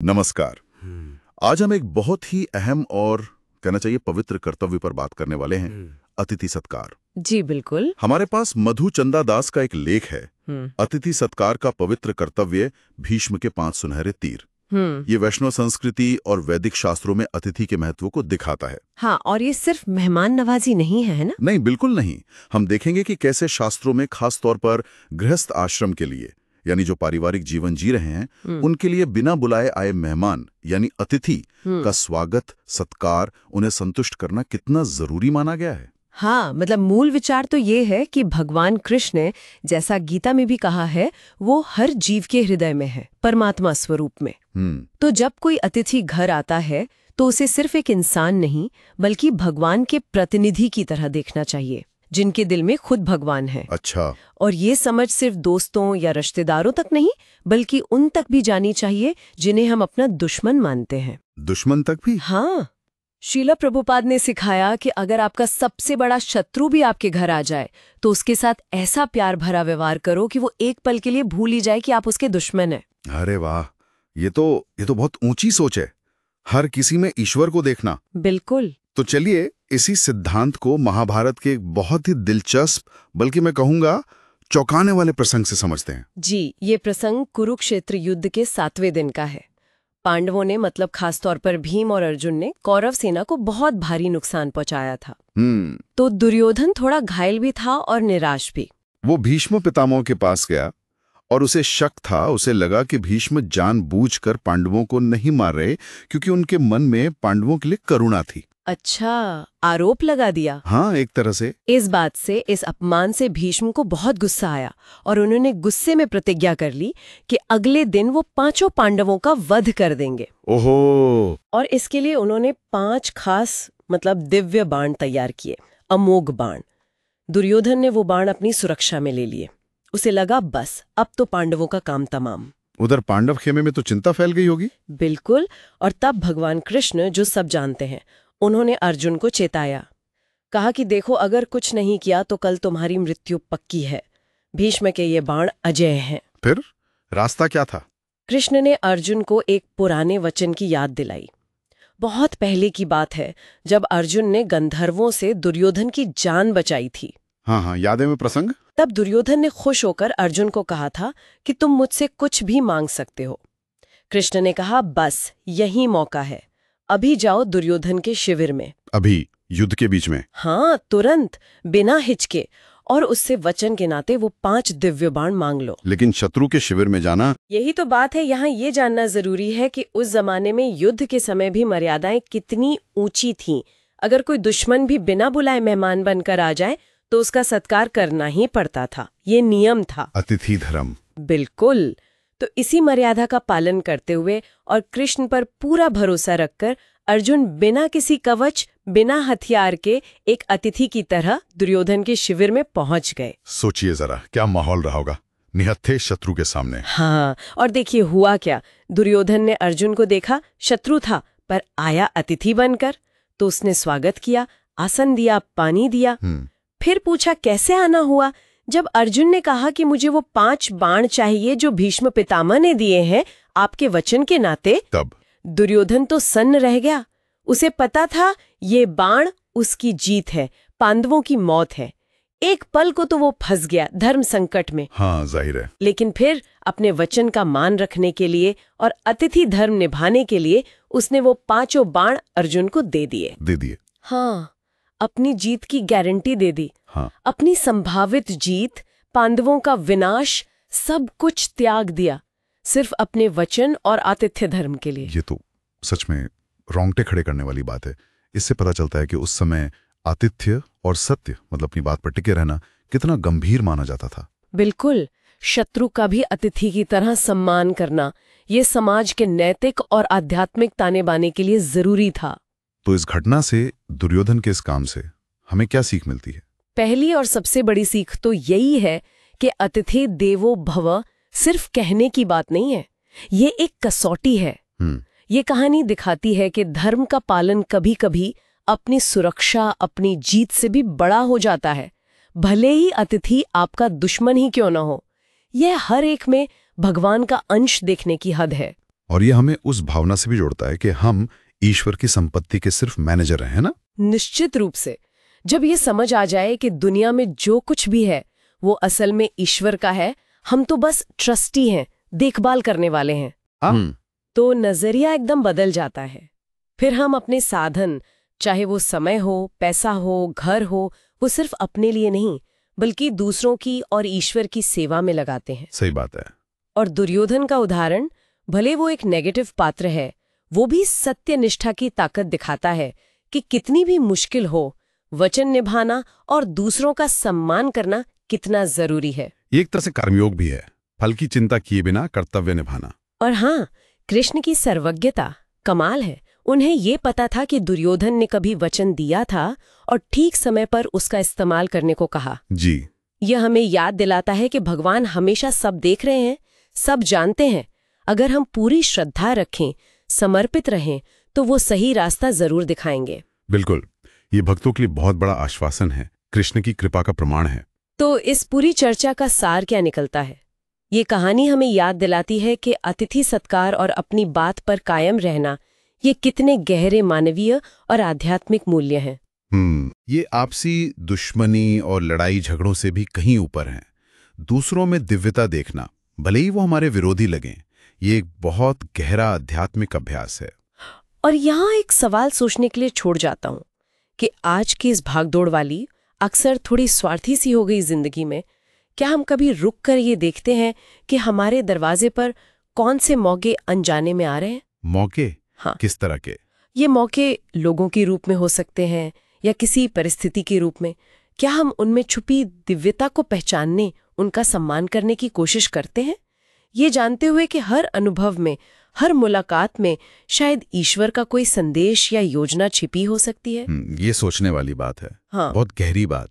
नमस्कार। आज हम एक बहुत ही अहम और कहना चाहिए पवित्र कर्तव्य पर बात करने वाले हैं, अतिथि सत्कार। जी बिल्कुल। हमारे पास मधु चंदा दास का एक लेख है, अतिथि सत्कार का पवित्र कर्तव्य, भीष्म के 5 सुनहरे तीर। ये वैष्णव संस्कृति और वैदिक शास्त्रों में अतिथि के महत्व को दिखाता है। हाँ, और ये सिर्फ मेहमान नवाजी नहीं है ना? नहीं, बिल्कुल नहीं। हम देखेंगे कि कैसे शास्त्रों में खास तौर पर गृहस्थ आश्रम के लिए, यानी जो पारिवारिक जीवन जी रहे हैं, उनके लिए बिना बुलाए आए मेहमान यानी अतिथि का स्वागत, सत्कार, उन्हें संतुष्ट करना कितना जरूरी माना गया है। हाँ, मतलब मूल विचार तो ये है कि भगवान कृष्ण ने जैसा गीता में भी कहा है, वो हर जीव के हृदय में है, परमात्मा स्वरूप में। तो जब कोई अतिथि घर आता है तो उसे सिर्फ एक इंसान नहीं बल्कि भगवान के प्रतिनिधि की तरह देखना चाहिए, जिनके दिल में खुद भगवान है। अच्छा। और ये समझ सिर्फ दोस्तों या रिश्तेदारों तक नहीं बल्कि उन तक भी जानी चाहिए जिन्हें हम अपना दुश्मन मानते हैं। दुश्मन तक भी? हाँ, शीला प्रभुपाद ने सिखाया कि अगर आपका सबसे बड़ा शत्रु भी आपके घर आ जाए तो उसके साथ ऐसा प्यार भरा व्यवहार करो कि वो एक पल के लिए भूल ही जाए कि आप उसके दुश्मन हैं। अरे वाह, ये तो बहुत ऊंची सोच है, हर किसी में ईश्वर को देखना। बिल्कुल। तो चलिए इसी सिद्धांत को महाभारत के एक बहुत ही दिलचस्प, बल्कि मैं कहूंगा चौंकाने वाले प्रसंग से समझते हैं। जी, ये प्रसंग कुरुक्षेत्र युद्ध के 7वें दिन का है। पांडवों ने, मतलब खासतौर पर भीम और अर्जुन ने, कौरव सेना को बहुत भारी नुकसान पहुंचाया था। तो दुर्योधन थोड़ा घायल भी था और निराश भी। वो भीष्म पितामह के पास गया और उसे शक था, उसे लगा कि भीष्म जानबूझकर पांडवों को नहीं मार रहे क्योंकि उनके मन में पांडवों के लिए करुणा थी। अच्छा, आरोप लगा दिया। हाँ, एक तरह से। इस बात से, इस अपमान से भीष्म को बहुत गुस्सा आया और उन्होंने गुस्से में प्रतिज्ञा कर ली कि अगले दिन वो 5 पांडवों का वध कर देंगे। ओहो। और इसके लिए उन्होंने 5 खास, मतलब दिव्य बाण तैयार किए, अमोघ बाण। दुर्योधन ने वो बाण अपनी सुरक्षा में ले लिए। उसे लगा बस अब तो पांडवों का काम तमाम। उधर पांडव खेमे में तो चिंता फैल गई होगी। बिल्कुल। और तब भगवान कृष्ण, जो सब जानते हैं, उन्होंने अर्जुन को चेताया। कहा कि देखो, अगर कुछ नहीं किया तो कल तुम्हारी मृत्यु पक्की है। भीष्म के ये बाण अजेय हैं। फिर रास्ता क्या था? कृष्ण ने अर्जुन को एक पुराने वचन की याद दिलाई। बहुत पहले की बात है, जब अर्जुन ने गंधर्वों से दुर्योधन की जान बचाई थी। हाँ, याद है में प्रसंग। तब दुर्योधन ने खुश होकर अर्जुन को कहा था कि तुम मुझसे कुछ भी मांग सकते हो। कृष्ण ने कहा, बस यही मौका है, अभी जाओ दुर्योधन के शिविर में। अभी युद्ध के बीच में? हाँ, तुरंत, बिना हिचके, और उससे वचन के नाते वो 5 दिव्य बाण मांग लो। लेकिन शत्रु के शिविर में जाना? यही तो बात है। यहाँ ये जानना जरूरी है कि उस जमाने में युद्ध के समय भी मर्यादाएं कितनी ऊंची थीं। अगर कोई दुश्मन भी बिना बुलाए मेहमान बनकर आ जाए तो उसका सत्कार करना ही पड़ता था। ये नियम था, अतिथि धर्म। बिल्कुल। तो इसी मर्यादा का पालन करते हुए और कृष्ण पर पूरा भरोसा रखकर अर्जुन बिना किसी कवच, बिना हथियार के एक अतिथि की तरह दुर्योधन के शिविर में पहुंच गए। सोचिए जरा, क्या माहौल रहा होगा निहत्थे शत्रु के सामने। हाँ, और देखिए हुआ क्या। दुर्योधन ने अर्जुन को देखा, शत्रु था पर आया अतिथि बनकर, तो उसने स्वागत किया, आसन दिया, पानी दिया। फिर पूछा कैसे आना हुआ। जब अर्जुन ने कहा कि मुझे वो 5 बाण चाहिए जो भीष्म पितामह ने दिए हैं आपके वचन के नाते, तब दुर्योधन तो सन्न रह गया। उसे पता था ये बाण उसकी जीत है, पांडवों की मौत है। एक पल को तो वो फंस गया धर्म संकट में। हाँ, जाहिर है। लेकिन फिर अपने वचन का मान रखने के लिए और अतिथि धर्म निभाने के लिए उसने वो 5 बाण अर्जुन को दे दिए। हाँ, अपनी जीत की गारंटी दे दी। हाँ। अपनी संभावित जीत, पांडवों का विनाश, सब कुछ त्याग दिया सिर्फ अपने वचन और आतिथ्य धर्म के लिए। ये तो सच में रोंगटे खड़े करने वाली बात है। इससे पता चलता है कि उस समय आतिथ्य और सत्य, मतलब अपनी बात पर टिके रहना, कितना गंभीर माना जाता था। बिल्कुल। शत्रु का भी अतिथि की तरह सम्मान करना, ये समाज के नैतिक और आध्यात्मिक ताने बाने के लिए जरूरी था। तो इस घटना से, दुर्योधन के इस काम से हमें क्या सीख मिलती है? पहली और सबसे बड़ी सीख तो यही है कि अतिथि देवो भव सिर्फ कहने की बात नहीं है, ये एक कसौटी है। ये कहानी दिखाती है कि धर्म का पालन कभी कभी अपनी सुरक्षा, अपनी जीत से भी बड़ा हो जाता है, भले ही अतिथि आपका दुश्मन ही क्यों न हो। यह हर एक में भगवान का अंश देखने की हद है। और ये हमें उस भावना से भी जोड़ता है कि हम ईश्वर की संपत्ति के सिर्फ मैनेजर हैं, है ना? निश्चित रूप से। जब ये समझ आ जाए कि दुनिया में जो कुछ भी है वो असल में ईश्वर का है, हम तो बस ट्रस्टी हैं, देखभाल करने वाले हैं, तो नजरिया एकदम बदल जाता है। फिर हम अपने साधन, चाहे वो समय हो, पैसा हो, घर हो, वो सिर्फ अपने लिए नहीं बल्कि दूसरों की और ईश्वर की सेवा में लगाते हैं। सही बात है। और दुर्योधन का उदाहरण, भले वो एक नेगेटिव पात्र है, वो भी सत्य निष्ठा की ताकत दिखाता है कि कितनी भी मुश्किल हो, वचन निभाना और दूसरों का सम्मान करना कितना जरूरी है। ये एक तरह से कर्मयोग भी है, फल की चिंता किए बिना कर्तव्य निभाना। और हाँ, कृष्ण की सर्वज्ञता कमाल है। उन्हें ये पता था कि दुर्योधन ने कभी वचन दिया था और ठीक समय पर उसका इस्तेमाल करने को कहा। जी, यह हमें याद दिलाता है कि भगवान हमेशा सब देख रहे हैं, सब जानते हैं। अगर हम पूरी श्रद्धा रखें, समर्पित रहें, तो वो सही रास्ता जरूर दिखाएंगे। बिल्कुल, ये भक्तों के लिए बहुत बड़ा आश्वासन है, कृष्ण की कृपा का प्रमाण है। तो इस पूरी चर्चा का सार क्या निकलता है? ये कहानी हमें याद दिलाती है कि अतिथि सत्कार और अपनी बात पर कायम रहना, ये कितने गहरे मानवीय और आध्यात्मिक मूल्य हैं। ये आपसी दुश्मनी और लड़ाई झगड़ों से भी कहीं ऊपर हैं। दूसरों में दिव्यता देखना, भले ही वो हमारे विरोधी लगें, ये एक बहुत गहरा आध्यात्मिक अभ्यास है। और यहाँ एक सवाल सोचने के लिए छोड़ जाता हूँ कि आज की इस भागदौड़ वाली, अक्सर थोड़ी स्वार्थी सी हो गई जिंदगी में, क्या हम कभी रुक कर ये देखते हैं कि हमारे दरवाजे पर कौन से मौके अनजाने में आ रहे हैं? मौके? हाँ। किस तरह के? ये मौके लोगों के रूप में हो सकते हैं या किसी परिस्थिति के रूप में। क्या हम उनमें छुपी दिव्यता को पहचानने, उनका सम्मान करने की कोशिश करते हैं, ये जानते हुए कि हर अनुभव में, हर मुलाकात में शायद ईश्वर का कोई संदेश या योजना छिपी हो सकती है? ये सोचने वाली बात है। हाँ। बहुत गहरी बात।